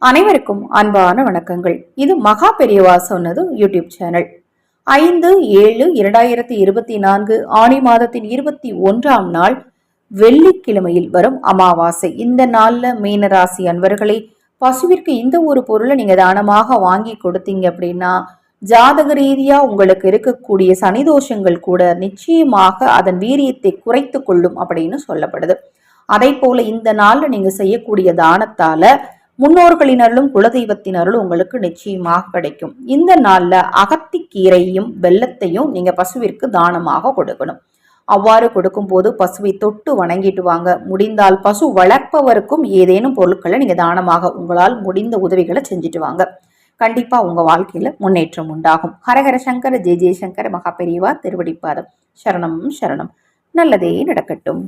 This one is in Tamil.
அனைவருக்கும் அன்பான வணக்கங்கள். இது மகா பெரியவா சொன்னது யூடியூப் சேனல். 5/7/2024 ஆணி மாதத்தின் 21ஆம் நாள் வெள்ளிக்கிழமையில் வரும் அமாவாசை. இந்த நாள்ல மீனராசி அன்பர்களே, பசுவிற்கு இந்த ஒரு பொருளை நீங்க தானமாக வாங்கி கொடுத்தீங்க அப்படின்னா ஜாதக ரீதியா உங்களுக்கு இருக்கக்கூடிய சனிதோஷங்கள் கூட நிச்சயமாக அதன் வீரியத்தை குறைத்து கொள்ளும் அப்படின்னு சொல்லப்படுது. அதை போல இந்த நாள்ல நீங்க செய்யக்கூடிய தானத்தால முன்னோர்களினர்களும் குலதெய்வத்தினர்களும் உங்களுக்கு நிச்சயமாக கிடைக்கும். இந்த நாள்ல அகத்திக்கீரையும் வெள்ளத்தையும் நீங்க பசுவிற்கு தானமாக கொடுக்கணும். அவ்வாறு கொடுக்கும் போது பசுவை தொட்டு வணங்கிட்டு வாங்க. முடிந்தால் பசு வளர்ப்பவருக்கும் ஏதேனும் பொருட்களை நீங்க தானமாக உங்களால் முடிந்த உதவிகளை செஞ்சுட்டு வாங்க. கண்டிப்பா உங்க வாழ்க்கையில முன்னேற்றம் உண்டாகும். ஹரஹர சங்கர ஜெய ஜெயசங்கர மகா பெரியவா திருவடிப்பாதம். சரணம் சரணம். நல்லதே நடக்கட்டும்.